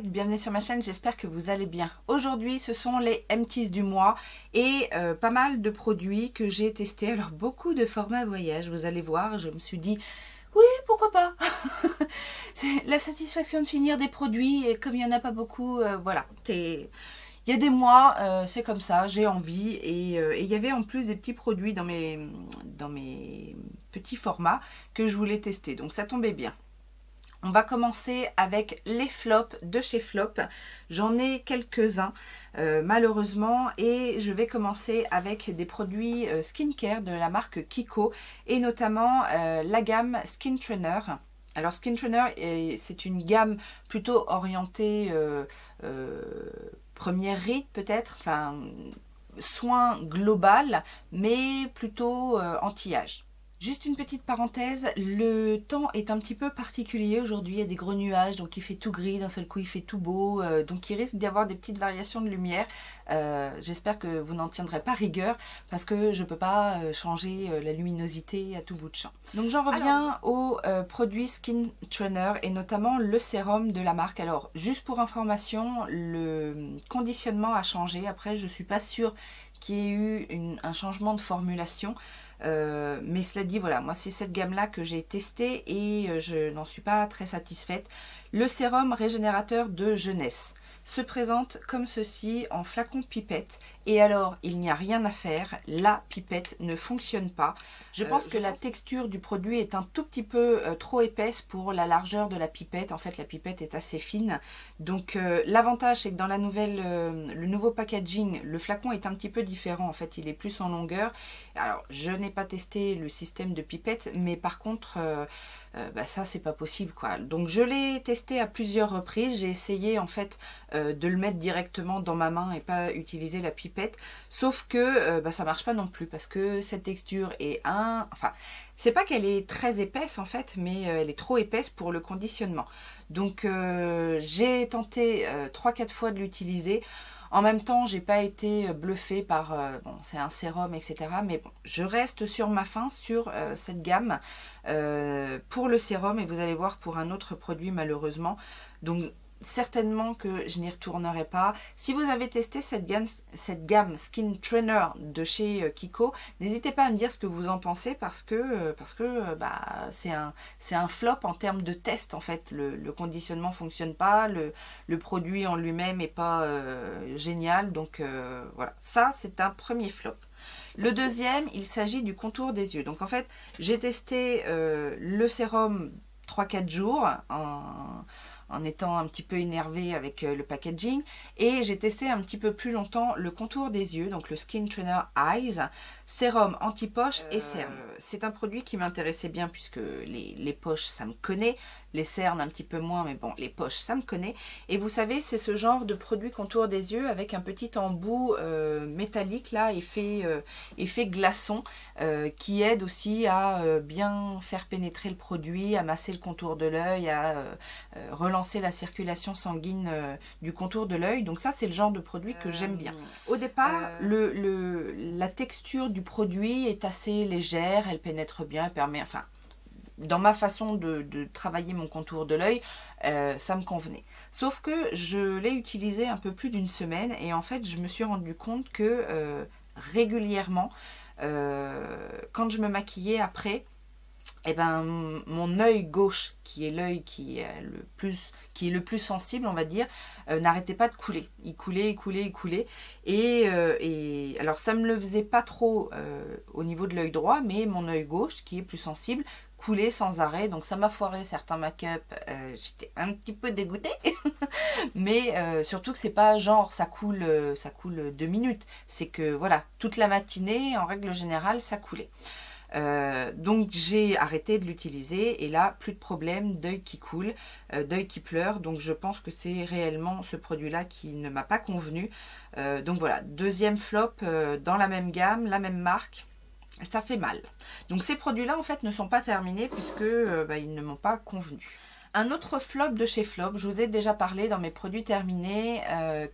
bienvenue sur ma chaîne, j'espère que vous allez bien. Aujourd'hui ce sont les empties du mois et pas mal de produits que j'ai testés. Alors beaucoup de formats voyage, vous allez voir, je me suis dit oui pourquoi pas. C'est la satisfaction de finir des produits et comme il n'y en a pas beaucoup, voilà. Il y a des mois, c'est comme ça, j'ai envie et il y avait en plus des petits produits dans mes petits formats que je voulais tester, donc ça tombait bien. On va commencer avec les flops de chez Flop. J'en ai quelques-uns malheureusement et je vais commencer avec des produits skincare de la marque Kiko et notamment la gamme Skin Trainer. Alors Skin Trainer, c'est une gamme plutôt orientée première ride peut-être, enfin soin global mais plutôt anti-âge. Juste une petite parenthèse, le temps est un petit peu particulier aujourd'hui, il y a des gros nuages, donc il fait tout gris, d'un seul coup il fait tout beau, donc il risque d'y avoir des petites variations de lumière. J'espère que vous n'en tiendrez pas rigueur, parce que je ne peux pas changer la luminosité à tout bout de champ. Donc j'en reviens aux produits Skin Trainer, et notamment le sérum de la marque. Alors juste pour information, le conditionnement a changé, après je ne suis pas sûre qu'il y ait eu un changement de formulation. Mais cela dit, voilà, moi c'est cette gamme là que j'ai testé et je n'en suis pas très satisfaite. Le sérum régénérateur de jeunesse se présente comme ceci en flacon pipette, et alors il n'y a rien à faire, la pipette ne fonctionne pas. Je pense que la texture du produit est un tout petit peu trop épaisse pour la largeur de la pipette. En fait la pipette est assez fine, donc l'avantage c'est que dans la le nouveau packaging, le flacon est un petit peu différent, en fait il est plus en longueur. Alors je n'ai pas testé le système de pipette, mais par contre ça c'est pas possible quoi. Donc je l'ai testé à plusieurs reprises, j'ai essayé en fait de le mettre directement dans ma main et pas utiliser la pipette, sauf que ça marche pas non plus, parce que cette texture est enfin c'est pas qu'elle est très épaisse en fait, mais elle est trop épaisse pour le conditionnement. Donc j'ai tenté 3-4 fois de l'utiliser. En même temps, j'ai pas été bluffée par, bon, c'est un sérum, etc. Mais bon, je reste sur ma faim sur cette gamme pour le sérum, et vous allez voir pour un autre produit malheureusement. Donc certainement que je n'y retournerai pas. Si vous avez testé cette gamme Skin Trainer de chez Kiko, n'hésitez pas à me dire ce que vous en pensez, parce que c'est un flop en termes de test en fait. Le conditionnement fonctionne pas, le produit en lui-même est pas génial, donc voilà, ça c'est un premier flop. Le deuxième, il s'agit du contour des yeux. Donc en fait, j'ai testé le sérum 3-4 jours en étant un petit peu énervée avec le packaging, et j'ai testé un petit peu plus longtemps le contour des yeux, donc le Skin Trainer Eyes, sérum anti-poche et cerne. C'est un produit qui m'intéressait bien, puisque les poches ça me connaît, les cernes un petit peu moins, mais bon, les poches ça me connaît. Et vous savez, c'est ce genre de produit contour des yeux avec un petit embout métallique là, effet glaçon, qui aide aussi à bien faire pénétrer le produit, à masser le contour de l'œil, à relancer la circulation sanguine du contour de l'œil. Donc ça c'est le genre de produit que j'aime bien. Au départ, la texture du produit est assez légère, elle pénètre bien, elle permet, enfin dans ma façon de travailler mon contour de l'œil, ça me convenait. Sauf que je l'ai utilisé un peu plus d'une semaine, et en fait je me suis rendu compte que régulièrement, quand je me maquillais après, eh ben, mon œil gauche, qui est l'œil qui est le plus sensible, on va dire, n'arrêtait pas de couler. Il coulait, il coulait, il coulait. Et alors, ça ne me le faisait pas trop au niveau de l'œil droit, mais mon œil gauche, qui est plus sensible, coulait sans arrêt. Donc, ça m'a foiré certains make-up. J'étais un petit peu dégoûtée. Mais surtout que c'est pas genre ça coule 2 minutes. C'est que, voilà, toute la matinée, en règle générale, ça coulait. Donc j'ai arrêté de l'utiliser, et là plus de problème d'œil qui coule, d'œil qui pleure. Donc je pense que c'est réellement ce produit là qui ne m'a pas convenu. Donc voilà, deuxième flop dans la même gamme, la même marque, ça fait mal. Donc ces produits là en fait ne sont pas terminés, puisque ils ne m'ont pas convenu. Un autre flop de chez Flop, je vous ai déjà parlé dans mes produits terminés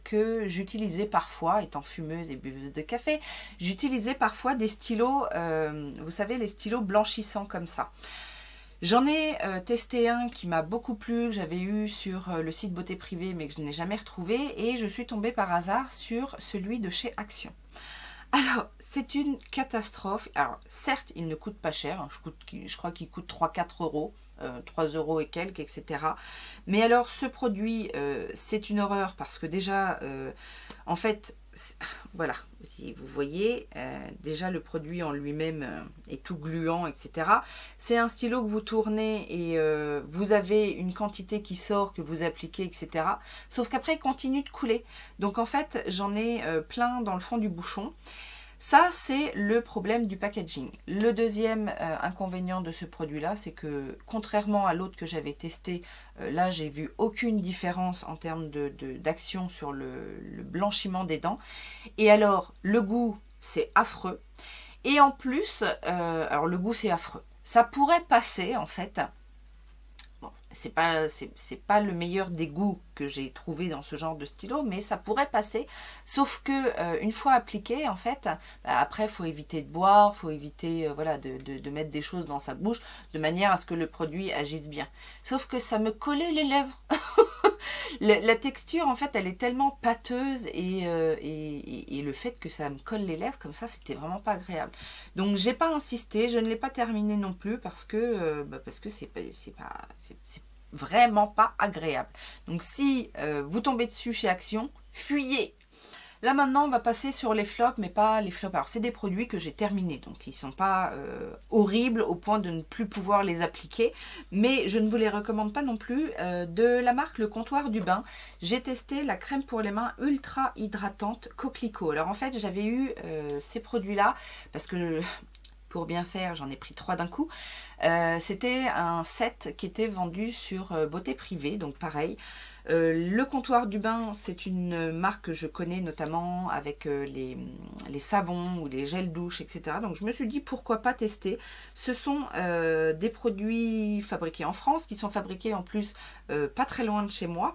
que j'utilisais parfois, étant fumeuse et buveuse de café, j'utilisais parfois des stylos, vous savez, les stylos blanchissants comme ça. J'en ai testé un qui m'a beaucoup plu, que j'avais eu sur le site Beauté Privée mais que je n'ai jamais retrouvé, et je suis tombée par hasard sur celui de chez Action. Alors, c'est une catastrophe. Alors, certes, il ne coûte pas cher, hein. Je crois qu'il coûte 3-4 euros, 3 euros et quelques, etc. Mais alors, ce produit, c'est une horreur parce que déjà, en fait, voilà, si vous voyez, déjà le produit en lui-même est tout gluant, etc. C'est un stylo que vous tournez et vous avez une quantité qui sort, que vous appliquez, etc. Sauf qu'après, il continue de couler. Donc en fait, j'en ai plein dans le fond du bouchon. Ça, c'est le problème du packaging. Le deuxième inconvénient de ce produit-là, c'est que contrairement à l'autre que j'avais testé, là, j'ai vu aucune différence en termes d'action sur le blanchiment des dents. Et alors, le goût, c'est affreux. Et en plus, alors le goût, c'est affreux. Ça pourrait passer, en fait. Bon, c'est pas le meilleur des goûts que j'ai trouvé dans ce genre de stylo, mais ça pourrait passer. Sauf que une fois appliqué, en fait, après, il faut éviter de boire, il faut éviter voilà, de mettre des choses dans sa bouche de manière à ce que le produit agisse bien. Sauf que ça me collait les lèvres. La texture, en fait, elle est tellement pâteuse et le fait que ça me colle les lèvres comme ça, c'était vraiment pas agréable. Donc, j'ai pas insisté, je ne l'ai pas terminé non plus parce que c'est vraiment pas agréable. Donc, si vous tombez dessus chez Action, fuyez. Là maintenant on va passer sur les flops, mais pas les flops. Alors c'est des produits que j'ai terminés, donc ils ne sont pas horribles au point de ne plus pouvoir les appliquer, mais je ne vous les recommande pas non plus. De la marque Le Comptoir du Bain, j'ai testé la crème pour les mains ultra hydratante Coquelicot. Alors en fait j'avais eu ces produits là parce que pour bien faire j'en ai pris 3 d'un coup. C'était un set qui était vendu sur Beauté Privée, donc pareil. Le Comptoir du Bain, c'est une marque que je connais notamment avec les savons ou les gels douche, etc. Donc je me suis dit pourquoi pas tester. Ce sont des produits fabriqués en France, qui sont fabriqués en plus pas très loin de chez moi.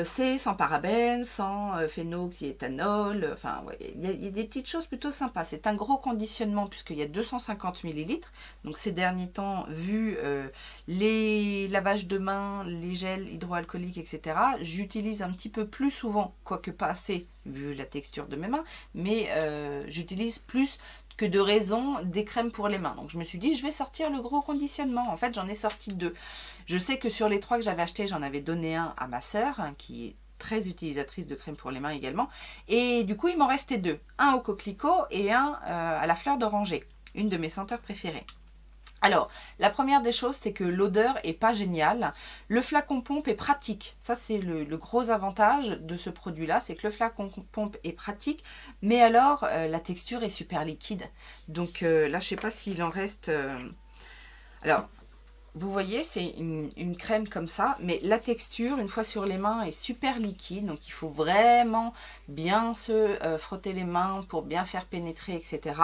C'est sans parabènes, sans phénoxyéthanol, enfin ouais, il y a des petites choses plutôt sympas. C'est un gros conditionnement puisqu'il y a 250 ml. Donc ces derniers temps, vu les lavages de mains, les gels hydroalcooliques, etc., j'utilise un petit peu plus souvent, quoique pas assez vu la texture de mes mains, mais j'utilise plus que de raison des crèmes pour les mains. Donc je me suis dit je vais sortir le gros conditionnement. En fait j'en ai sorti 2. Je sais que sur les 3 que j'avais achetés, j'en avais donné un à ma sœur, hein, qui est très utilisatrice de crème pour les mains également. Et du coup il m'en restait 2. Un au coquelicot et un à la fleur d'oranger. Une de mes senteurs préférées. Alors, la première des choses, c'est que l'odeur est pas géniale. Le flacon pompe est pratique. Ça, c'est le gros avantage de ce produit-là, c'est que le flacon pompe est pratique, mais alors, la texture est super liquide. Donc là, je sais pas s'il en reste... Alors, vous voyez, c'est une crème comme ça, mais la texture, une fois sur les mains, est super liquide. Donc, il faut vraiment bien se frotter les mains pour bien faire pénétrer, etc.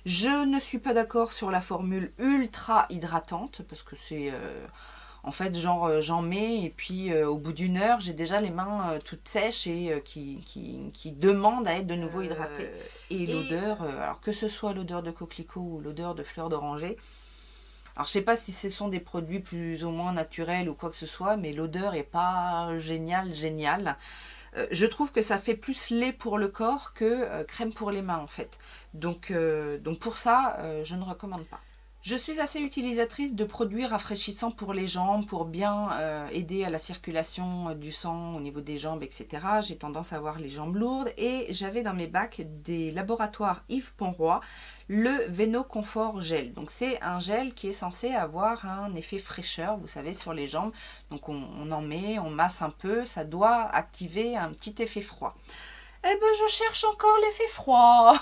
Je ne suis pas d'accord sur la formule ultra hydratante parce que c'est en fait genre j'en mets et puis au bout d'une heure j'ai déjà les mains toutes sèches et qui demandent à être de nouveau hydratées. Et l'odeur, alors que ce soit l'odeur de coquelicot ou l'odeur de fleur d'oranger, alors je sais pas si ce sont des produits plus ou moins naturels ou quoi que ce soit, mais l'odeur est pas géniale. Je trouve que ça fait plus lait pour le corps que crème pour les mains en fait. Donc pour ça, je ne recommande pas. Je suis assez utilisatrice de produits rafraîchissants pour les jambes, pour bien aider à la circulation du sang au niveau des jambes, etc. J'ai tendance à avoir les jambes lourdes et j'avais dans mes bacs des laboratoires Yves Ponroy le Veno Confort Gel. Donc c'est un gel qui est censé avoir un effet fraîcheur, vous savez, sur les jambes. Donc on en met, on masse un peu, ça doit activer un petit effet froid. Eh ben je cherche encore l'effet froid.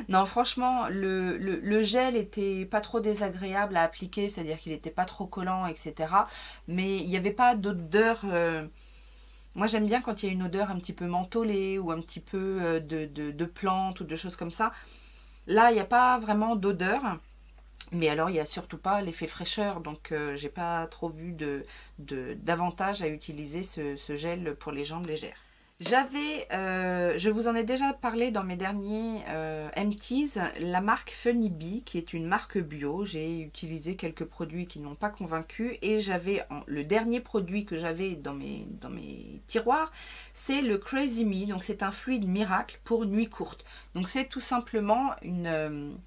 Non, franchement, le gel était pas trop désagréable à appliquer, c'est-à-dire qu'il était pas trop collant, etc. Mais il n'y avait pas d'odeur. Moi, j'aime bien quand il y a une odeur un petit peu mentholée ou un petit peu de plantes ou de choses comme ça. Là, il n'y a pas vraiment d'odeur. Mais alors, il n'y a surtout pas l'effet fraîcheur. Donc, j'ai pas trop vu d'avantage à utiliser ce gel pour les jambes légères. Je vous en ai déjà parlé dans mes derniers empties, la marque Funny Bee, qui est une marque bio. J'ai utilisé quelques produits qui n'ont pas convaincu et le dernier produit que j'avais dans mes tiroirs, c'est le Crazy Me. Donc c'est un fluide miracle pour nuit courte. Donc c'est tout simplement une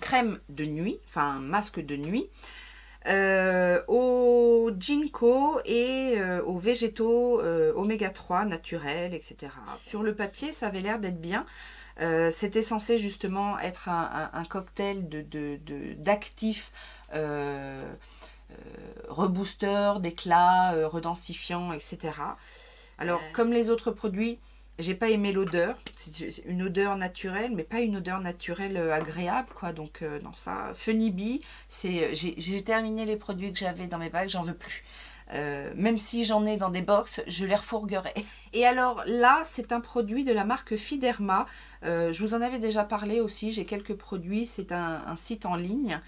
crème de nuit, enfin un masque de nuit, aux ginkgo et aux végétaux oméga 3 naturels, etc. Sur le papier, ça avait l'air d'être bien. C'était censé justement être un cocktail d'actifs reboosters, d'éclat, redensifiants, etc. Alors, comme les autres produits, j'ai pas aimé l'odeur. C'est une odeur naturelle, mais pas une odeur naturelle agréable, quoi. Donc, non, ça. Funny Bee, j'ai terminé les produits que j'avais dans mes bacs, j'en veux plus. Même si j'en ai dans des box, je les refourguerai. Et alors là, c'est un produit de la marque Fiderma. Je vous en avais déjà parlé aussi, j'ai quelques produits. C'est un site en ligne.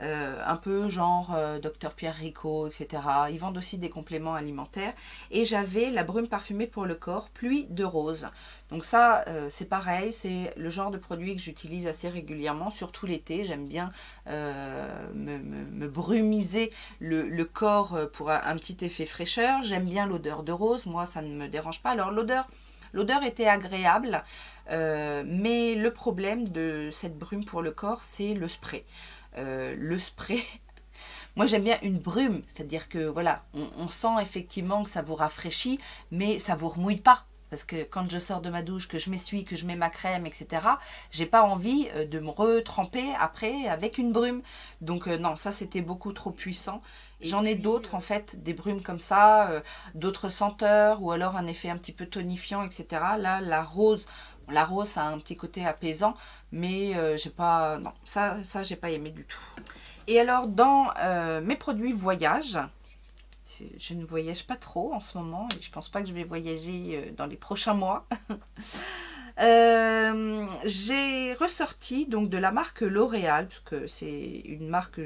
Un peu genre Dr Pierre Rico, etc. Ils vendent aussi des compléments alimentaires. Et j'avais la brume parfumée pour le corps, pluie de rose. Donc ça, c'est pareil, c'est le genre de produit que j'utilise assez régulièrement, surtout l'été. J'aime bien me brumiser le corps pour un petit effet fraîcheur. J'aime bien l'odeur de rose, moi ça ne me dérange pas. Alors l'odeur était agréable, mais le problème de cette brume pour le corps, c'est le spray. Le spray, moi j'aime bien une brume, c'est-à-dire que voilà, on sent effectivement que ça vous rafraîchit, mais ça vous remouille pas. Parce que quand je sors de ma douche, que je m'essuie, que je mets ma crème, etc., j'ai pas envie de me retremper après avec une brume. Donc non, ça c'était beaucoup trop puissant. J'en ai d'autres en fait, des brumes comme ça, d'autres senteurs, ou alors un effet un petit peu tonifiant, etc. Là, la rose, ça a un petit côté apaisant, mais j'ai pas, non, ça j'ai pas aimé du tout. Et alors dans mes produits voyage, je ne voyage pas trop en ce moment et je pense pas que je vais voyager dans les prochains mois. J'ai ressorti donc de la marque L'Oréal, parce que c'est une marque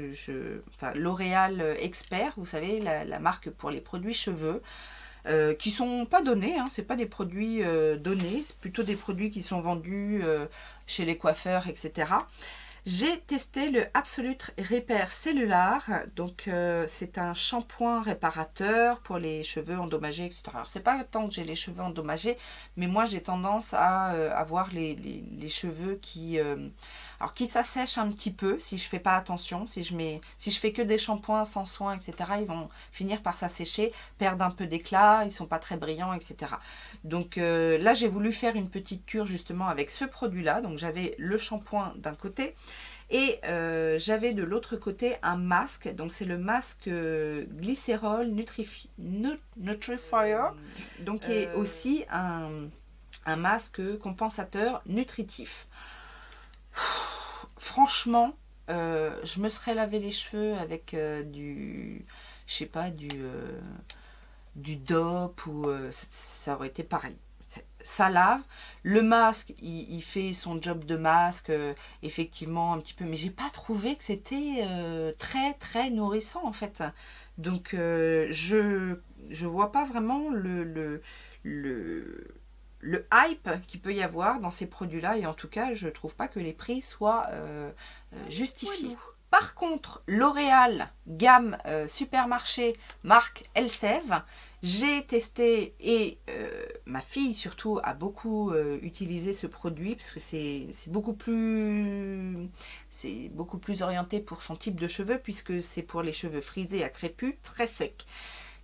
enfin, L'Oréal Expert, vous savez, la marque pour les produits cheveux. Qui sont pas donnés, hein, c'est pas des produits donnés, c'est plutôt des produits qui sont vendus chez les coiffeurs, etc. J'ai testé le Absolute Repair Cellular, donc c'est un shampoing réparateur pour les cheveux endommagés, etc. Alors c'est pas tant que j'ai les cheveux endommagés, mais moi j'ai tendance à avoir les cheveux qui s'assèchent un petit peu si je fais pas attention, si je fais que des shampoings sans soin, etc. Ils vont finir par s'assécher, perdre un peu d'éclat, ils sont pas très brillants, etc. Donc là j'ai voulu faire une petite cure justement avec ce produit là, donc j'avais le shampoing d'un côté. Et j'avais de l'autre côté un masque, donc c'est le masque glycérol Nutrifier, donc qui est aussi un masque compensateur nutritif. Franchement, je me serais lavé les cheveux avec je sais pas, du DOP ou ça aurait été pareil. Ça lave, le masque il fait son job de masque effectivement un petit peu, mais j'ai pas trouvé que c'était très très nourrissant en fait. Donc je vois pas vraiment le hype qu'il peut y avoir dans ces produits là, et en tout cas je trouve pas que les prix soient justifiés. Par contre, L'Oréal, gamme supermarché, marque Elseve, j'ai testé et ma fille surtout a beaucoup utilisé ce produit parce que c'est beaucoup plus orienté pour son type de cheveux, puisque c'est pour les cheveux frisés à crépus très secs.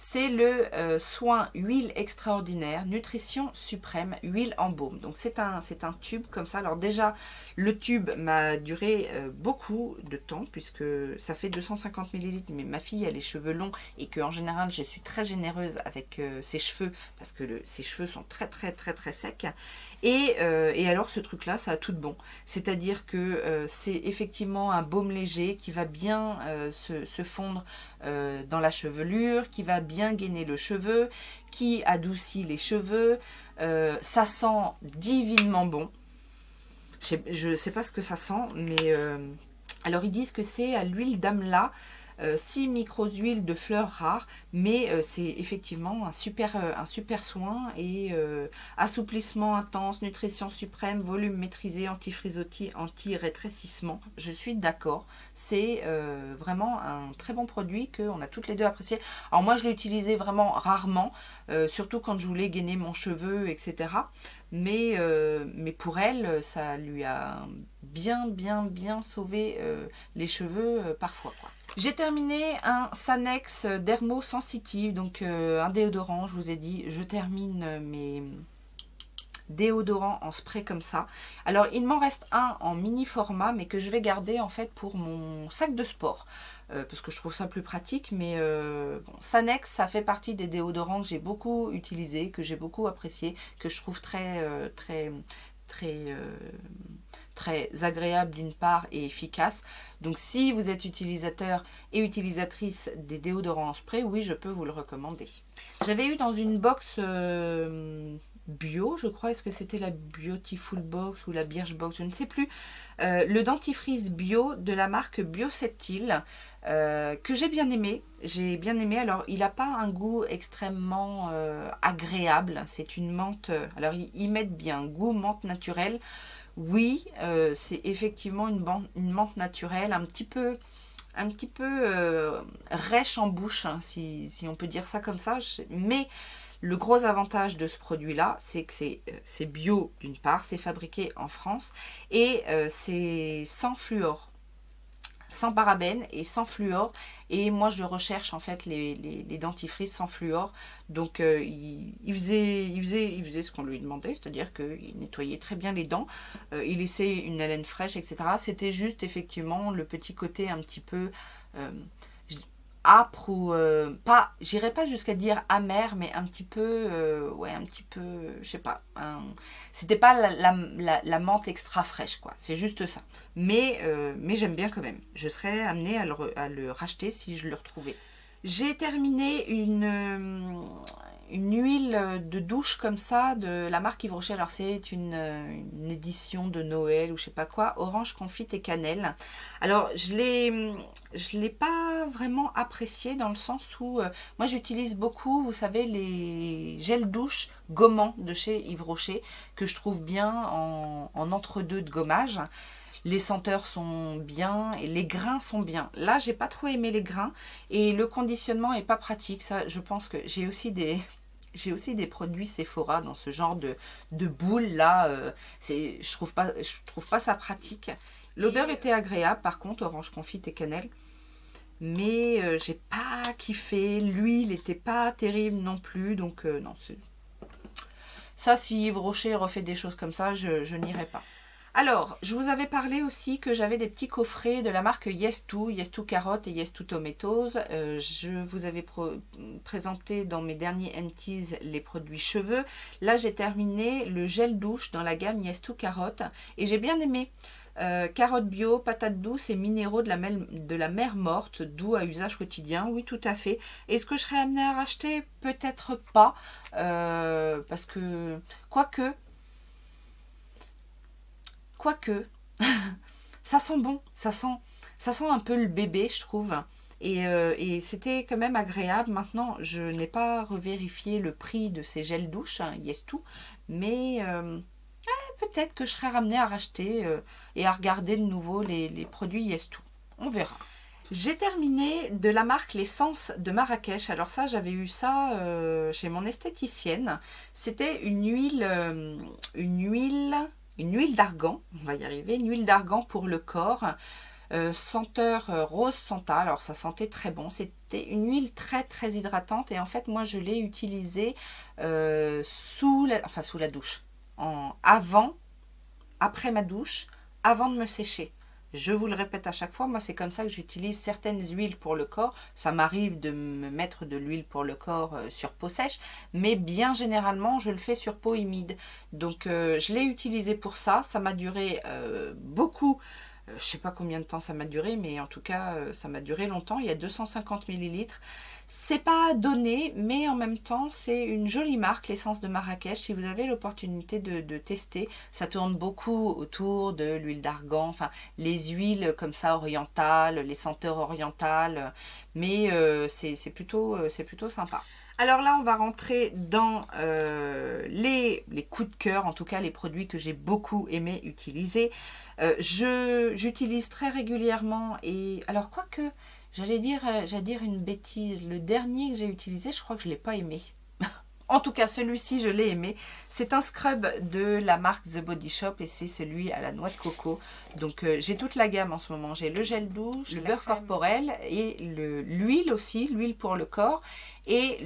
C'est le soin huile extraordinaire, nutrition suprême, huile en baume. Donc c'est un tube comme ça. Alors déjà, le tube m'a duré beaucoup de temps, puisque ça fait 250 ml. Mais ma fille a les cheveux longs et qu'en général, je suis très généreuse avec ses cheveux, parce que ses cheveux sont très très très très secs. Et alors ce truc là, ça a tout de bon. C'est-à-dire que c'est effectivement un baume léger qui va bien se fondre dans la chevelure, qui va bien gainer le cheveu, qui adoucit les cheveux. Ça sent divinement bon. Je sais pas ce que ça sent, mais alors ils disent que c'est à l'huile d'amla. 6 micro-huiles de fleurs rares, mais c'est effectivement un super soin et assouplissement intense, nutrition suprême, volume maîtrisé, anti-frisottis, anti-rétrécissement. Je suis d'accord, c'est vraiment un très bon produit qu'on a toutes les deux apprécié. Alors moi je l'ai utilisé vraiment rarement, surtout quand je voulais gainer mon cheveu, etc. Mais pour elle, ça lui a bien sauvé les cheveux parfois, quoi. J'ai terminé un Sanex dermosensitive, donc un déodorant, je vous ai dit, je termine mes déodorants en spray comme ça. Alors il m'en reste un en mini format, mais que je vais garder en fait pour mon sac de sport. Parce que je trouve ça plus pratique, mais bon, Sanex, ça fait partie des déodorants que j'ai beaucoup utilisés, que j'ai beaucoup apprécié, que je trouve très agréable d'une part et efficace. Donc si vous êtes utilisateur et utilisatrice des déodorants en spray, oui, je peux vous le recommander. J'avais eu dans une box bio, je crois, est-ce que c'était la Beautiful Box ou la Birchbox, je ne sais plus, le dentifrice bio de la marque Bioseptile, que j'ai bien aimé. Alors il n'a pas un goût extrêmement agréable, c'est une menthe, alors ils mettent bien goût menthe naturelle. Oui, c'est effectivement une menthe naturelle, un petit peu rêche en bouche, hein, si on peut dire ça comme ça. Mais le gros avantage de ce produit-là, c'est que c'est bio d'une part, c'est fabriqué en France et c'est sans fluor, sans parabènes et sans fluor. Et moi je recherche en fait les dentifrices sans fluor. Donc il faisait ce qu'on lui demandait, c'est-à-dire qu'il nettoyait très bien les dents, il laissait une haleine fraîche, etc. C'était juste effectivement le petit côté un petit peu âpre ou pas, j'irais pas jusqu'à dire amer, mais un petit peu ouais, un petit peu, je sais pas, c'était pas la menthe extra fraîche, quoi, c'est juste ça. Mais j'aime bien quand même, je serais amenée à le racheter si je le retrouvais. J'ai terminé une huile de douche comme ça de la marque Yves Rocher. Alors c'est une édition de Noël ou je sais pas quoi, orange confite et cannelle. Alors je l'ai pas vraiment apprécié dans le sens où moi j'utilise beaucoup, vous savez, les gels douche gommants de chez Yves Rocher que je trouve bien en entre-deux de gommage. Les senteurs sont bien et les grains sont bien. Là, j'ai pas trop aimé les grains et le conditionnement est pas pratique. Ça, je pense que j'ai aussi des produits Sephora dans ce genre de boules là. Je trouve pas ça pratique. L'odeur était agréable par contre, orange confite et cannelle. Mais j'ai pas kiffé. L'huile n'était pas terrible non plus. Donc non, ça, si Yves Rocher refait des choses comme ça, je n'irai pas. Alors, je vous avais parlé aussi que j'avais des petits coffrets de la marque Yes2 Carotte et Yes2 Tomatoes. Je vous avais présenté dans mes derniers empties les produits cheveux. Là, j'ai terminé le gel douche dans la gamme Yes2 Carotte et j'ai bien aimé. Carottes bio, patates douces et minéraux de la mer morte, doux à usage quotidien, oui tout à fait. Est-ce que je serais amenée à racheter? Peut-être pas, parce que, quoique, ça sent bon, ça sent un peu le bébé, je trouve. Et c'était quand même agréable. Maintenant, je n'ai pas revérifié le prix de ces gels douche, hein, Yes2, mais peut-être que je serais ramenée à racheter et à regarder de nouveau les produits Yes2. On verra. J'ai terminé de la marque l'essence de Marrakech. Alors ça, j'avais eu ça chez mon esthéticienne. C'était une huile d'argan, on va y arriver, une huile d'argan pour le corps, senteur rose santal. Alors ça sentait très bon, c'était une huile très hydratante et en fait moi je l'ai utilisée sous la douche, après ma douche, avant de me sécher. Je vous le répète à chaque fois, moi c'est comme ça que j'utilise certaines huiles pour le corps. Ça m'arrive de me mettre de l'huile pour le corps sur peau sèche, mais bien généralement je le fais sur peau humide. Donc je l'ai utilisé pour ça, ça m'a duré beaucoup Je sais pas combien de temps ça m'a duré, mais en tout cas, ça m'a duré longtemps. Il y a 250 millilitres. C'est pas donné, mais en même temps, c'est une jolie marque, l'essence de Marrakech. Si vous avez l'opportunité de tester, ça tourne beaucoup autour de l'huile d'argan, enfin les huiles comme ça orientales, les senteurs orientales, mais c'est plutôt sympa. Alors là, on va rentrer dans les coups de cœur, en tout cas les produits que j'ai beaucoup aimé utiliser. J'utilise très régulièrement et alors quoique j'allais dire une bêtise, le dernier que j'ai utilisé, je crois que je ne l'ai pas aimé. En tout cas, celui-ci, je l'ai aimé. C'est un scrub de la marque The Body Shop et c'est celui à la noix de coco. Donc, j'ai toute la gamme en ce moment. J'ai le gel douche, le beurre corporel et l'huile aussi, l'huile pour le corps et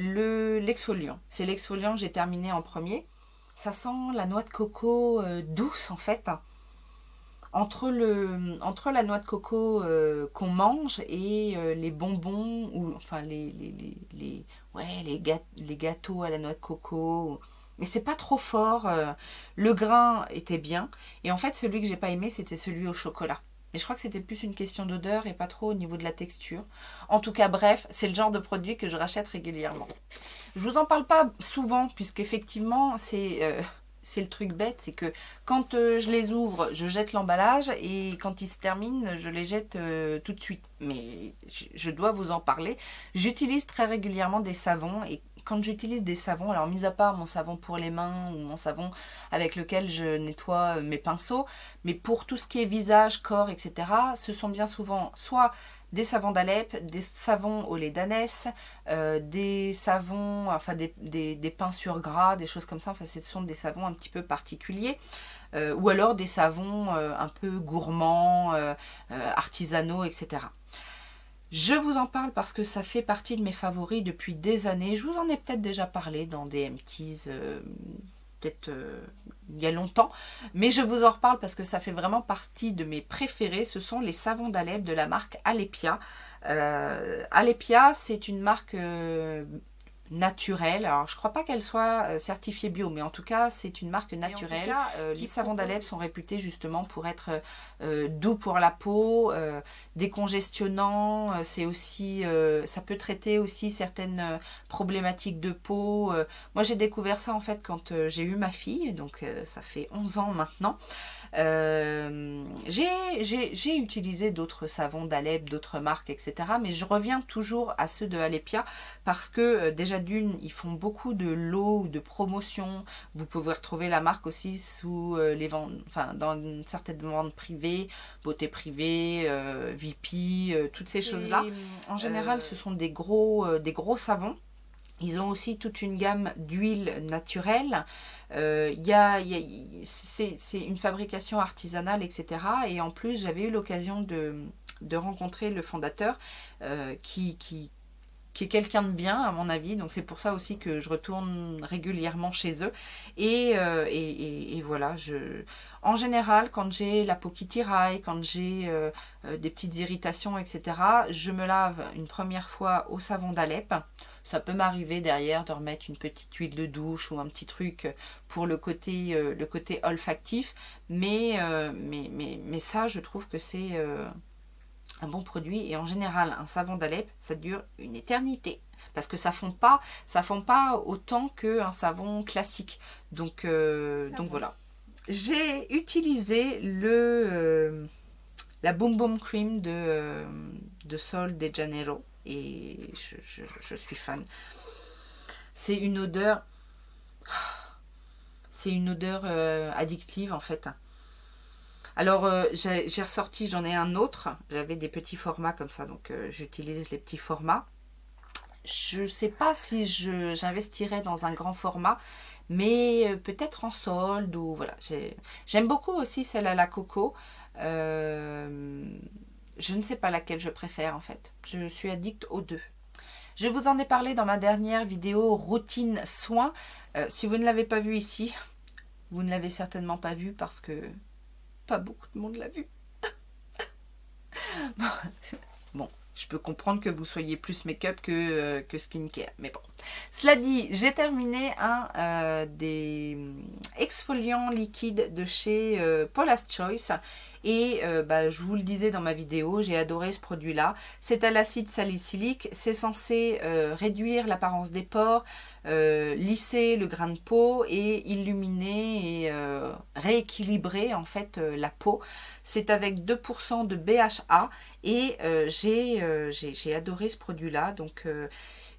l'exfoliant. C'est l'exfoliant que j'ai terminé en premier. Ça sent la noix de coco douce en fait. Entre la noix de coco qu'on mange et les bonbons, ou enfin les gâteaux à la noix de coco. Mais c'est pas trop fort. Le grain était bien. Et en fait, celui que j'ai pas aimé, c'était celui au chocolat. Mais je crois que c'était plus une question d'odeur et pas trop au niveau de la texture. En tout cas, bref, c'est le genre de produit que je rachète régulièrement. Je vous en parle pas souvent, puisqu'effectivement, c'est le truc bête, c'est que quand je les ouvre, je jette l'emballage et quand ils se terminent, je les jette tout de suite. Mais je dois vous en parler. J'utilise très régulièrement des savons et quand j'utilise des savons, alors mis à part mon savon pour les mains ou mon savon avec lequel je nettoie mes pinceaux, mais pour tout ce qui est visage, corps, etc., ce sont bien souvent soit des savons d'Alep, des savons au lait d'ânesse, des savons, enfin des peinture gras, des choses comme ça. Enfin, ce sont des savons un petit peu particuliers. Ou alors des savons un peu gourmands, artisanaux, etc. Je vous en parle parce que ça fait partie de mes favoris depuis des années. Je vous en ai peut-être déjà parlé dans des MTs, peut-être il y a longtemps, mais je vous en reparle parce que ça fait vraiment partie de mes préférés. Ce sont les savons d'Alep de la marque Alepia. Alepia, c'est une marque naturelle. Alors, je crois pas qu'elle soit certifiée bio, mais en tout cas, c'est une marque naturelle. Les savons d'Alep sont réputés justement pour être doux pour la peau, décongestionnants. C'est aussi, ça peut traiter aussi certaines problématiques de peau. Moi, j'ai découvert ça en fait quand j'ai eu ma fille, donc ça fait 11 ans maintenant. J'ai utilisé d'autres savons d'Alep, d'autres marques, etc. Mais je reviens toujours à ceux de Alepia parce que déjà d'une, ils font beaucoup de lots ou de promotions. Vous pouvez retrouver la marque aussi sous les ventes, enfin dans certaines ventes privées, beauté privée, VP, toutes ces choses-là. En général, ce sont des gros savons. Ils ont aussi toute une gamme d'huiles naturelles. C'est une fabrication artisanale, etc. Et en plus, j'avais eu l'occasion de rencontrer le fondateur qui est quelqu'un de bien, à mon avis. Donc, c'est pour ça aussi que je retourne régulièrement chez eux. Et voilà, en général, quand j'ai la peau qui tiraille, quand j'ai des petites irritations, etc., je me lave une première fois au savon d'Alep. Ça peut m'arriver derrière de remettre une petite huile de douche ou un petit truc pour le côté olfactif. Mais ça, je trouve que c'est un bon produit. Et en général, un savon d'Alep, ça dure une éternité. Parce que ça fond pas autant qu'un savon classique. Donc voilà. J'ai utilisé la Boom Boom Cream de Sol de Janeiro. Et je suis fan. C'est une odeur addictive en fait. Alors j'ai ressorti, j'en ai un autre. J'avais des petits formats comme ça, donc j'utilise les petits formats. Je ne sais pas si j'investirais dans un grand format, mais peut-être en solde ou voilà. J'aime beaucoup aussi celle à la coco. Je ne sais pas laquelle je préfère en fait. Je suis addict aux deux. Je vous en ai parlé dans ma dernière vidéo routine soins. Si vous ne l'avez pas vu ici, vous ne l'avez certainement pas vu parce que pas beaucoup de monde l'a vu. Bon, je peux comprendre que vous soyez plus make-up que skincare. Mais bon. Cela dit, j'ai terminé un des exfoliants liquides de chez Paula's Choice. Et je vous le disais dans ma vidéo, j'ai adoré ce produit-là. C'est à l'acide salicylique, c'est censé réduire l'apparence des pores, lisser le grain de peau et illuminer et rééquilibrer en fait la peau. C'est avec 2% de BHA et j'ai adoré ce produit-là. Donc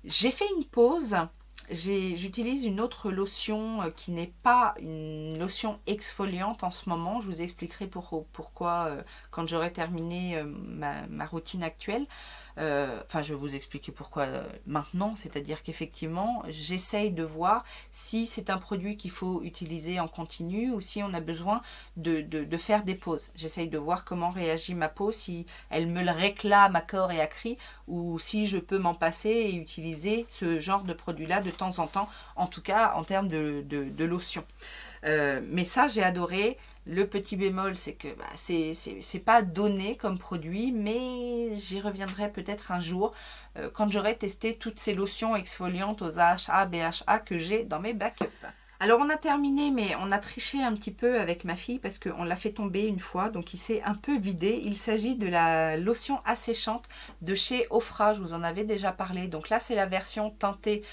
j'ai fait une pause. J'utilise une autre lotion qui n'est pas une lotion exfoliante en ce moment. Je vous expliquerai pourquoi quand j'aurai terminé ma routine actuelle. Enfin, je vais vous expliquer pourquoi maintenant. C'est-à-dire qu'effectivement, j'essaye de voir si c'est un produit qu'il faut utiliser en continu ou si on a besoin de faire des pauses. J'essaye de voir comment réagit ma peau, si elle me le réclame à corps et à cri ou si je peux m'en passer et utiliser ce genre de produit-là de temps en temps, en tout cas en termes de lotion. Mais ça, j'ai adoré. Le petit bémol, c'est que c'est pas donné comme produit, mais j'y reviendrai peut-être un jour quand j'aurai testé toutes ces lotions exfoliantes aux AHA, BHA que j'ai dans mes backups. Alors on a terminé, mais on a triché un petit peu avec ma fille parce qu'on l'a fait tomber une fois, donc il s'est un peu vidé. Il s'agit de la lotion asséchante de chez Ofra, je vous en avais déjà parlé. Donc là c'est la version teintée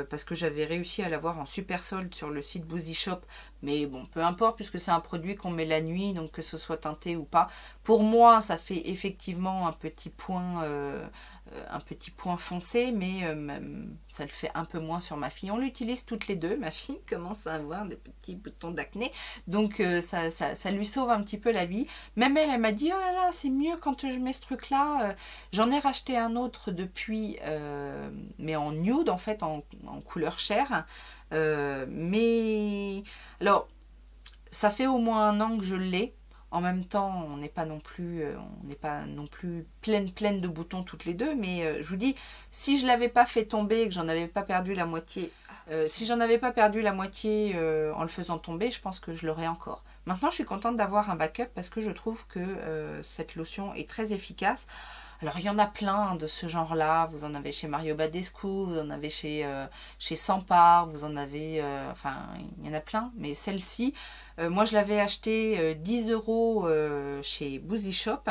parce que j'avais réussi à l'avoir en super solde sur le site Boozy Shop. Mais bon, peu importe puisque c'est un produit qu'on met la nuit, donc que ce soit teinté ou pas. Pour moi, ça fait effectivement un petit point foncé, mais ça le fait un peu moins sur ma fille. On l'utilise toutes les deux. Ma fille commence à avoir des petits boutons d'acné, donc ça lui sauve un petit peu la vie. Même elle m'a dit, oh là là, c'est mieux quand je mets ce truc-là. J'en ai racheté un autre depuis, mais en nude, en fait, en couleur chair. Mais alors ça fait au moins 1 an que je l'ai. En même temps, on n'est pas non plus pleine de boutons toutes les deux, mais je vous dis, si je l'avais pas fait tomber et que j'en avais pas perdu la moitié, en le faisant tomber, je pense que je l'aurais encore. Maintenant, je suis contente d'avoir un backup parce que je trouve que cette lotion est très efficace. Alors, il y en a plein de ce genre-là. Vous en avez chez Mario Badescu, vous en avez chez Sampar, vous en avez... enfin, il y en a plein. Mais celle-ci, moi, je l'avais achetée 10 € chez Boozy Shop.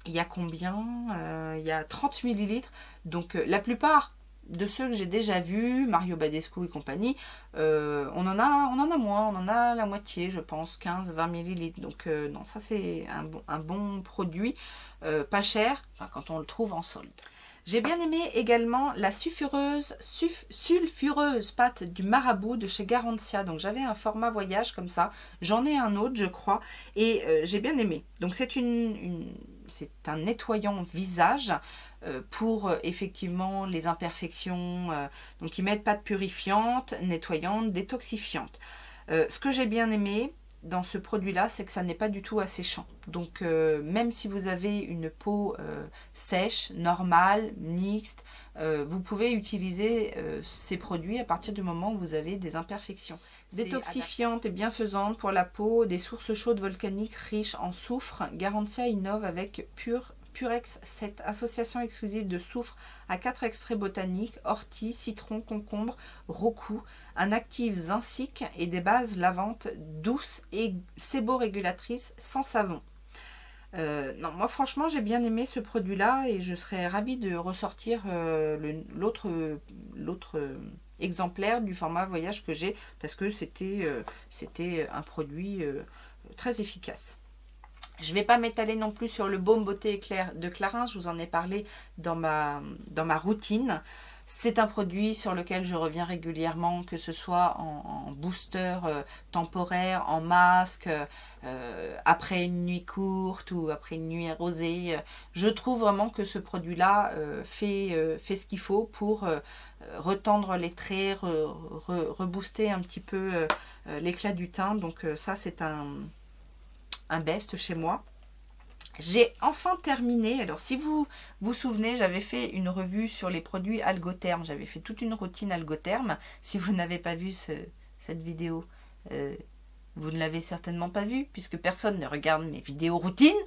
Il y a combien il y a 30 millilitres. Donc, la plupart de ceux que j'ai déjà vus, Mario Badescu et compagnie, on en a moins. On en a la moitié, je pense, 15-20 millilitres. Donc, non, ça, c'est un bon produit. Pas cher, enfin, quand on le trouve en solde. J'ai bien aimé également la sulfureuse pâte du marabout de chez Garantia. Donc j'avais un format voyage comme ça. J'en ai un autre, je crois. Et j'ai bien aimé. Donc c'est un nettoyant visage pour effectivement les imperfections. Donc ils mettent pâte purifiante, nettoyante, détoxifiante. Ce que j'ai bien aimé dans ce produit-là, c'est que ça n'est pas du tout asséchant. Donc, même si vous avez une peau sèche, normale, mixte, vous pouvez utiliser ces produits à partir du moment où vous avez des imperfections. Détoxifiante et bienfaisante pour la peau, des sources chaudes volcaniques riches en soufre. Garantia innove avec Purex, cette association exclusive de soufre à 4 extraits botaniques, ortie, citron, concombre, roku, un actif zinc et des bases lavantes douces et séborégulatrices sans savon. Non, moi franchement j'ai bien aimé ce produit là et je serais ravie de ressortir l'autre exemplaire du format voyage que j'ai parce que c'était un produit très efficace. Je ne vais pas m'étaler non plus sur le baume beauté éclair de Clarins, je vous en ai parlé dans ma routine. C'est un produit sur lequel je reviens régulièrement, que ce soit en booster temporaire, en masque, après une nuit courte ou après une nuit arrosée. Je trouve vraiment que ce produit-là fait ce qu'il faut pour retendre les traits, rebooster un petit peu l'éclat du teint. Donc ça, c'est un best chez moi. J'ai enfin terminé. Alors si vous vous souvenez, j'avais fait une revue sur les produits Algotherm. J'avais fait toute une routine Algotherm. Si vous n'avez pas vu cette vidéo, vous ne l'avez certainement pas vue puisque personne ne regarde mes vidéos routines.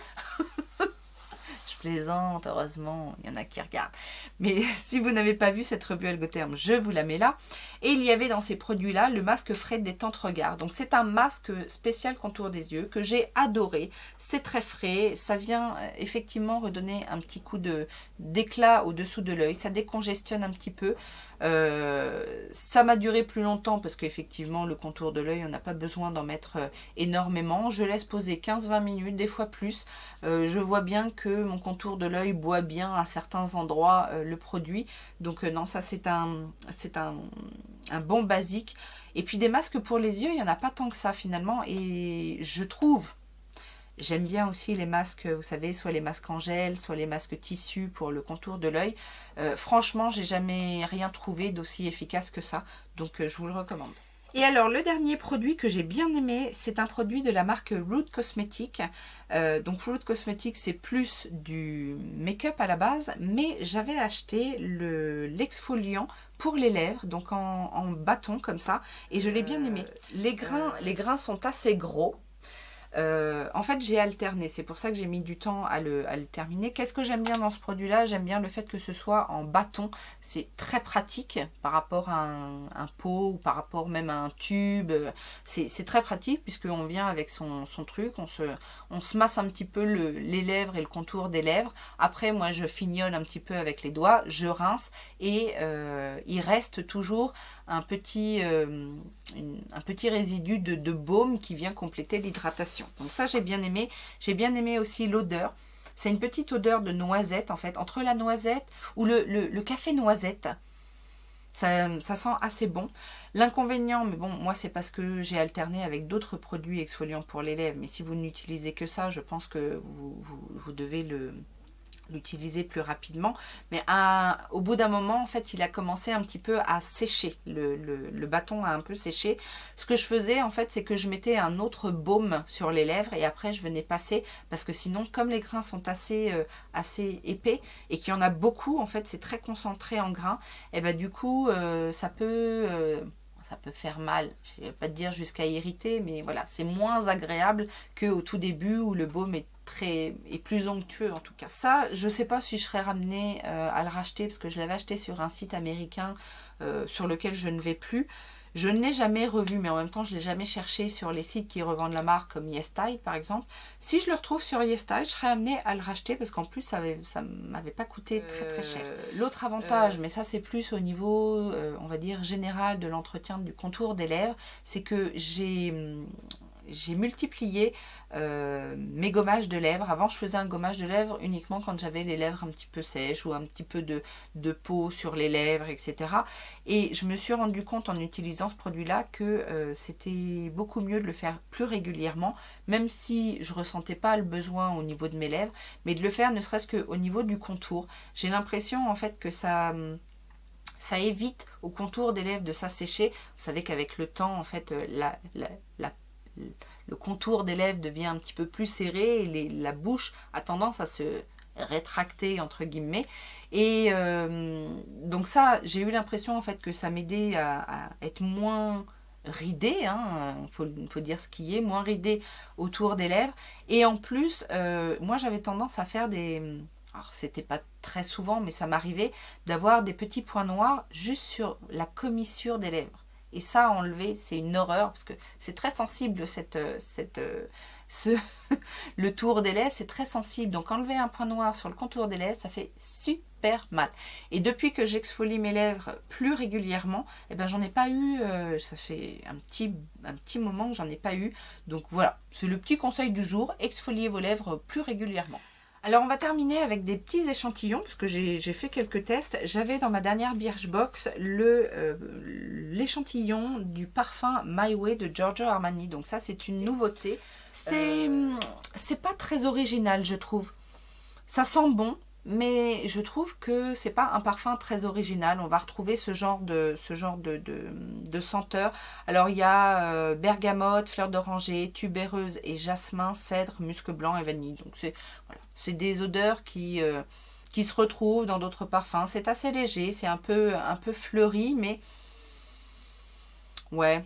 Je plaisante, heureusement, il y en a qui regardent. Mais si vous n'avez pas vu cette revue Algotherm, je vous la mets là. Et il y avait dans ces produits-là le masque frais détente regard. Donc c'est un masque spécial contour des yeux que j'ai adoré. C'est très frais, ça vient effectivement redonner un petit coup d'éclat au-dessous de l'œil. Ça décongestionne un petit peu. Ça m'a duré plus longtemps parce qu'effectivement le contour de l'œil, on n'a pas besoin d'en mettre énormément. Je laisse poser 15-20 minutes, des fois plus. Je vois bien que mon contour de l'œil boit bien à certains endroits le produit. Donc non, ça c'est un bon basique. Et puis des masques pour les yeux, il n'y en a pas tant que ça finalement. Et je trouve... J'aime bien aussi les masques, vous savez, soit les masques en gel, soit les masques tissu pour le contour de l'œil. Franchement, j'ai jamais rien trouvé d'aussi efficace que ça, donc je vous le recommande. Et alors, le dernier produit que j'ai bien aimé, c'est un produit de la marque Root Cosmetics. Donc Root Cosmetics, c'est plus du make-up à la base, mais j'avais acheté l'exfoliant pour les lèvres, donc en bâton comme ça, et je l'ai bien aimé. Les grains sont assez gros. En fait j'ai alterné, c'est pour ça que j'ai mis du temps à le terminer. Qu'est-ce que j'aime bien dans ce produit là? J'aime bien le fait que ce soit en bâton, c'est très pratique par rapport à un pot ou par rapport même à un tube. C'est très pratique puisqu'on vient avec son truc, on se masse un petit peu les lèvres et le contour des lèvres. Après moi je fignole un petit peu avec les doigts, je rince et il reste toujours un petit résidu de baume qui vient compléter l'hydratation. Donc ça j'ai bien aimé. J'ai bien aimé aussi l'odeur. C'est une petite odeur de noisette en fait. Entre la noisette ou le café noisette, ça sent assez bon. L'inconvénient, mais bon, moi c'est parce que j'ai alterné avec d'autres produits exfoliants pour les lèvres. Mais si vous n'utilisez que ça, je pense que vous devez l'utiliser plus rapidement, mais au bout d'un moment en fait il a commencé un petit peu à sécher, le bâton a un peu séché. Ce que je faisais en fait c'est que je mettais un autre baume sur les lèvres et après je venais passer, parce que sinon comme les grains sont assez épais et qu'il y en a beaucoup en fait, c'est très concentré en grains, et ben du coup ça peut faire mal, je ne vais pas te dire jusqu'à irriter, mais voilà, c'est moins agréable qu'au tout début où le baume est plus onctueux en tout cas. Ça, je ne sais pas si je serais ramenée à le racheter parce que je l'avais acheté sur un site américain sur lequel je ne vais plus. Je ne l'ai jamais revu, mais en même temps, je ne l'ai jamais cherché sur les sites qui revendent la marque comme YesStyle par exemple. Si je le retrouve sur YesStyle, je serais amenée à le racheter parce qu'en plus, ça ne m'avait pas coûté très très cher. L'autre avantage, mais ça c'est plus au niveau, on va dire, général de l'entretien du contour des lèvres, c'est que j'ai multiplié mes gommages de lèvres. Avant je faisais un gommage de lèvres uniquement quand j'avais les lèvres un petit peu sèches ou un petit peu de peau sur les lèvres, etc. Et je me suis rendu compte en utilisant ce produit là que c'était beaucoup mieux de le faire plus régulièrement, même si je ressentais pas le besoin au niveau de mes lèvres, mais de le faire ne serait-ce qu'au niveau du contour. J'ai l'impression en fait que ça évite au contour des lèvres de s'assécher. Vous savez qu'avec le temps en fait le contour des lèvres devient un petit peu plus serré et la bouche a tendance à se rétracter entre guillemets, et donc ça j'ai eu l'impression en fait que ça m'aidait à être moins ridée, hein, faut dire ce qui est, moins ridée autour des lèvres. Et en plus moi j'avais tendance à faire alors c'était pas très souvent mais ça m'arrivait d'avoir des petits points noirs juste sur la commissure des lèvres. Et ça, enlever, c'est une horreur parce que c'est très sensible, le tour des lèvres, c'est très sensible. Donc enlever un point noir sur le contour des lèvres, ça fait super mal. Et depuis que j'exfolie mes lèvres plus régulièrement, eh ben, j'en ai pas eu, ça fait un petit moment que j'en ai pas eu. Donc voilà, c'est le petit conseil du jour, exfoliez vos lèvres plus régulièrement. Alors on va terminer avec des petits échantillons parce que j'ai fait quelques tests. J'avais dans ma dernière Birchbox l'échantillon du parfum My Way de Giorgio Armani. Donc ça c'est une nouveauté. C'est pas très original je trouve. Ça sent bon, mais je trouve que c'est pas un parfum très original. On va retrouver ce genre de senteur. Alors il y a bergamote, fleur d'oranger, tubéreuse et jasmin, cèdre, musc blanc et vanille. Donc c'est des odeurs qui se retrouvent dans d'autres parfums. C'est assez léger, c'est un peu fleuri, mais ouais,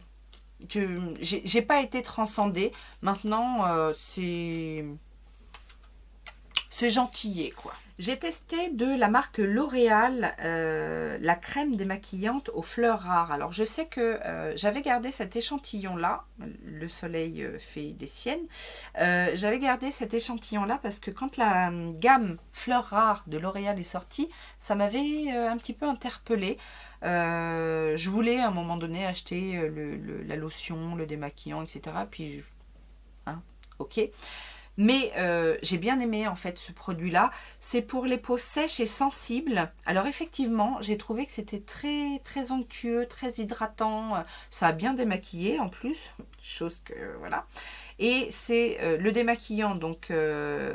j'ai pas été transcendée. Maintenant c'est c'est gentillé quoi. J'ai testé de la marque L'Oréal la crème démaquillante aux fleurs rares. Alors je sais que j'avais gardé cet échantillon là, le soleil fait des siennes. J'avais gardé cet échantillon là parce que quand la gamme fleurs rares de L'Oréal est sortie, ça m'avait un petit peu interpellée. Je voulais à un moment donné acheter la lotion, le démaquillant, etc. Puis, hein, ok. Mais j'ai bien aimé en fait ce produit-là. C'est pour les peaux sèches et sensibles. Alors effectivement, j'ai trouvé que c'était très très onctueux, très hydratant. Ça a bien démaquillé en plus, chose que voilà. Et c'est le démaquillant, donc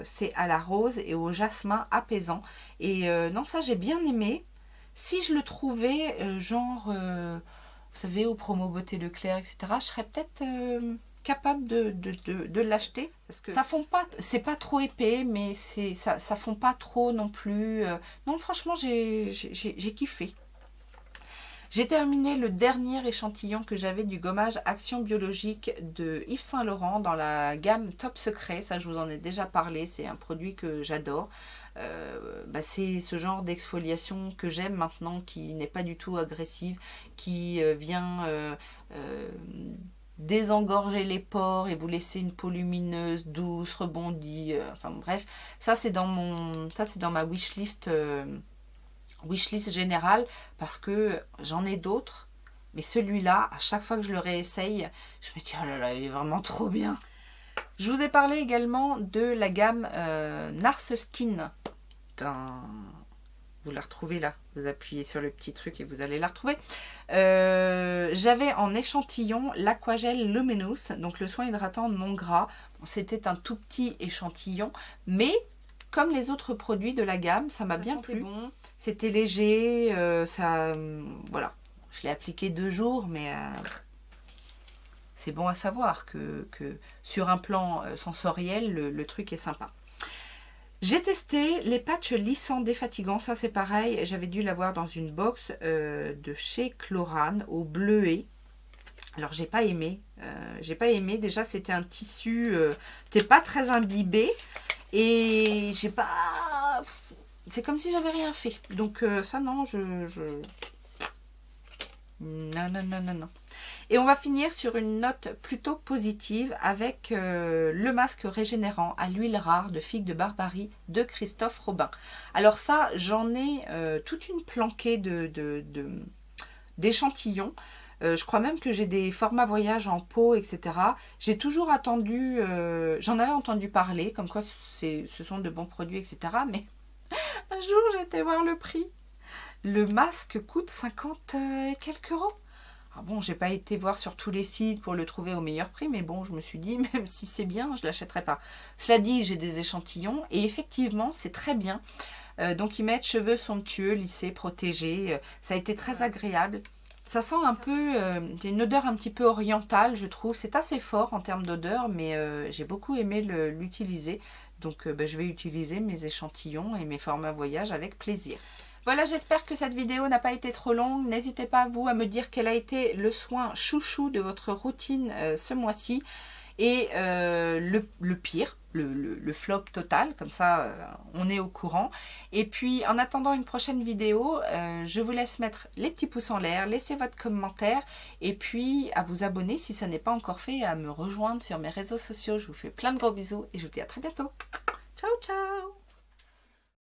c'est à la rose et au jasmin apaisant. Et non, ça j'ai bien aimé. Si je le trouvais genre, vous savez, au promo Beauté Leclerc, etc., je serais peut-être capable de l'acheter parce que ça fond pas, c'est pas trop épais mais ça fond pas trop non plus. Non franchement j'ai kiffé. J'ai terminé le dernier échantillon que j'avais du gommage Action Biologique de Yves Saint Laurent dans la gamme Top Secret. Ça je vous en ai déjà parlé, c'est un produit que j'adore. C'est ce genre d'exfoliation que j'aime maintenant, qui n'est pas du tout agressive, qui vient désengorger les pores et vous laisser une peau lumineuse, douce, rebondie, enfin bref, ça c'est dans ma wishlist générale parce que j'en ai d'autres, mais celui-là, à chaque fois que je le réessaye, je me dis oh là là, il est vraiment trop bien. Je vous ai parlé également de la gamme Nars Skin. Vous la retrouvez là, vous appuyez sur le petit truc et vous allez la retrouver. J'avais en échantillon l'Aquagel Luminous, donc le soin hydratant non gras. Bon, c'était un tout petit échantillon, mais comme les autres produits de la gamme, ça m'a bien plu. Bon. C'était léger, voilà. Je l'ai appliqué 2 jours, mais c'est bon à savoir que sur un plan sensoriel, le truc est sympa. J'ai testé les patchs lissants défatigants, ça c'est pareil, j'avais dû l'avoir dans une box de chez Chlorane au bleuet. Alors j'ai pas aimé, déjà c'était un tissu, c'était pas très imbibé et j'ai pas, c'est comme si j'avais rien fait. Donc ça non, non. Et on va finir sur une note plutôt positive avec le masque régénérant à l'huile rare de Figue de Barbarie de Christophe Robin. Alors ça, j'en ai toute une planquée d'échantillons. Je crois même que j'ai des formats voyage en pot, etc. J'ai toujours attendu, j'en avais entendu parler, comme quoi ce sont de bons produits, etc. Mais un jour, j'ai été voir le prix. Le masque coûte 50 et quelques euros. Alors bon, j'ai pas été voir sur tous les sites pour le trouver au meilleur prix, mais bon, je me suis dit, même si c'est bien, je l'achèterai pas. Cela dit, j'ai des échantillons, et effectivement, c'est très bien. Donc, ils mettent cheveux somptueux, lissés, protégés. Ça a été très agréable. Ça sent un peu, une odeur un petit peu orientale, je trouve. C'est assez fort en termes d'odeur, mais j'ai beaucoup aimé l'utiliser. Donc, je vais utiliser mes échantillons et mes formats voyage avec plaisir. Voilà, j'espère que cette vidéo n'a pas été trop longue. N'hésitez pas, vous, à me dire quel a été le soin chouchou de votre routine ce mois-ci. Et le pire, le flop total, comme ça on est au courant. Et puis en attendant une prochaine vidéo, je vous laisse mettre les petits pouces en l'air, laisser votre commentaire et puis à vous abonner si ça n'est pas encore fait, et à me rejoindre sur mes réseaux sociaux. Je vous fais plein de gros bisous et je vous dis à très bientôt. Ciao, ciao!